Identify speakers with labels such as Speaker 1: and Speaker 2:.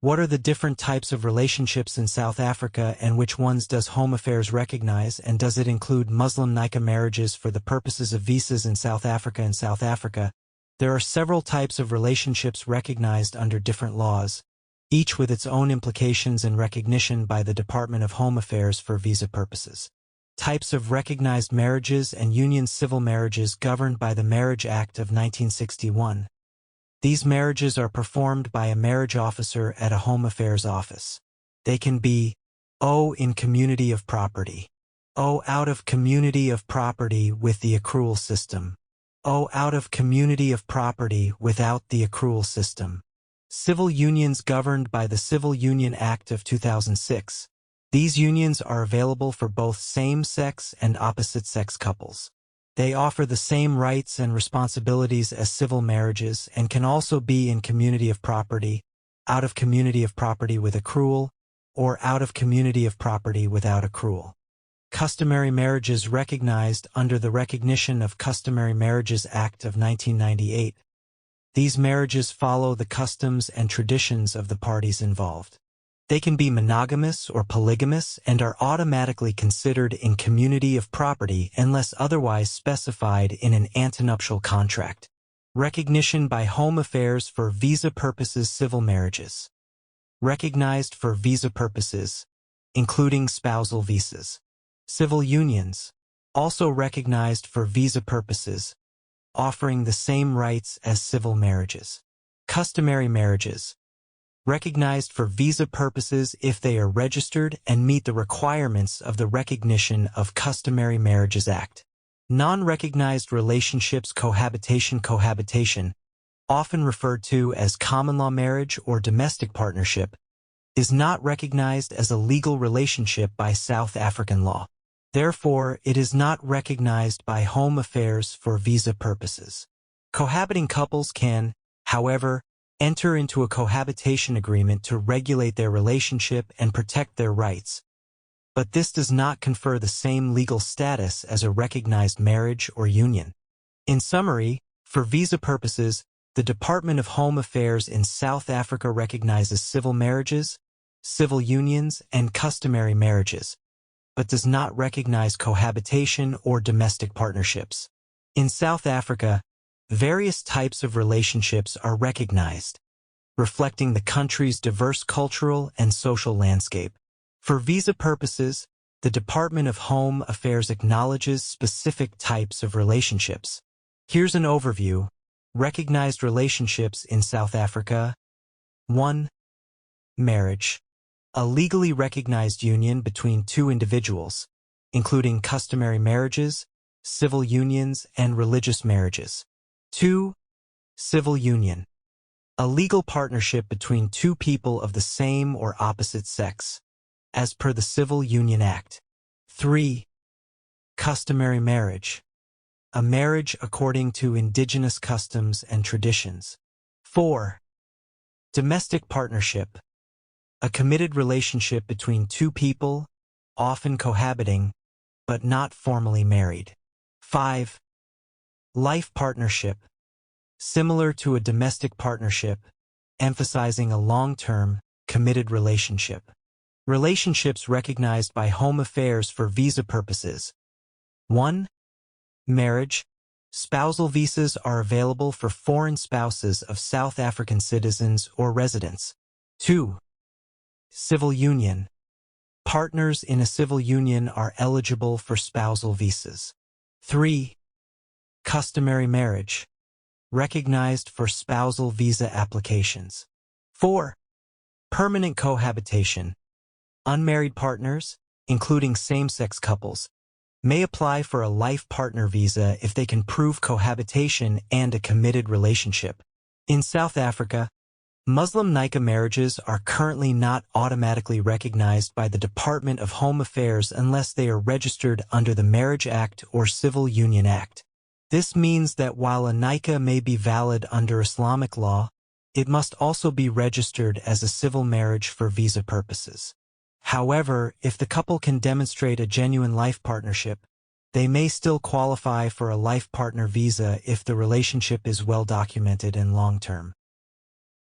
Speaker 1: What are the different types of relationships in South Africa, and which ones does Home Affairs recognize, and does it include Muslim Nikah marriages for the purposes of visas in South Africa? In South Africa, there are several types of relationships recognized under different laws, each with its own implications and recognition by the Department of Home Affairs for visa purposes. Types of recognized marriages and unions: civil marriages governed by the Marriage Act of 1961. These marriages are performed by a marriage officer at a Home Affairs office. They can be in community of property, out of community of property with the accrual system, out of community of property without the accrual system. Civil unions governed by the Civil Union Act of 2006. These unions are available for both same-sex and opposite-sex couples. They offer the same rights and responsibilities as civil marriages and can also be in community of property, out of community of property with accrual, or out of community of property without accrual. Customary marriages recognized under the Recognition of Customary Marriages Act of 1998. These marriages follow the customs and traditions of the parties involved. They can be monogamous or polygamous and are automatically considered in community of property unless otherwise specified in an antenuptial contract. Recognition by Home Affairs for visa purposes: civil marriages. Recognized for visa purposes, including spousal visas. Civil unions, also recognized for visa purposes, offering the same rights as civil marriages. Customary marriages, recognized for visa purposes if they are registered and meet the requirements of the Recognition of Customary Marriages Act. Non-recognized relationships: cohabitation, often referred to as common law marriage or domestic partnership, is not recognized as a legal relationship by South African law. Therefore, it is not recognized by Home Affairs for visa purposes. Cohabiting couples can, however, enter into a cohabitation agreement to regulate their relationship and protect their rights, but this does not confer the same legal status as a recognized marriage or union. In summary, for visa purposes, the Department of Home Affairs in South Africa recognizes civil marriages, civil unions, and customary marriages, but does not recognize cohabitation or domestic partnerships. In South Africa, various types of relationships are recognized, reflecting the country's diverse cultural and social landscape. For visa purposes, the Department of Home Affairs acknowledges specific types of relationships. Here's an overview. Recognized relationships in South Africa. 1. Marriage. A legally recognized union between two individuals, including customary marriages, civil unions, and religious marriages. 2. Civil union. A legal partnership between two people of the same or opposite sex, as per the Civil Union Act. 3. Customary marriage. A marriage according to indigenous customs and traditions. 4. Domestic partnership. A committed relationship between two people, often cohabiting, but not formally married. 5. Life partnership. Similar to a domestic partnership, emphasizing a long-term, committed relationship. Relationships recognized by Home Affairs for visa purposes. 1. Marriage. Spousal visas are available for foreign spouses of South African citizens or residents. 2. Civil union. Partners in a civil union are eligible for spousal visas. 3. Customary marriage. Recognized for spousal visa applications. 4. Permanent cohabitation. Unmarried partners, including same-sex couples, may apply for a life partner visa if they can prove cohabitation and a committed relationship. In South Africa, Muslim Nikah marriages are currently not automatically recognized by the Department of Home Affairs unless they are registered under the Marriage Act or Civil Union Act. This means that while a nikah may be valid under Islamic law, it must also be registered as a civil marriage for visa purposes. However, if the couple can demonstrate a genuine life partnership, they may still qualify for a life partner visa if the relationship is well documented and long-term.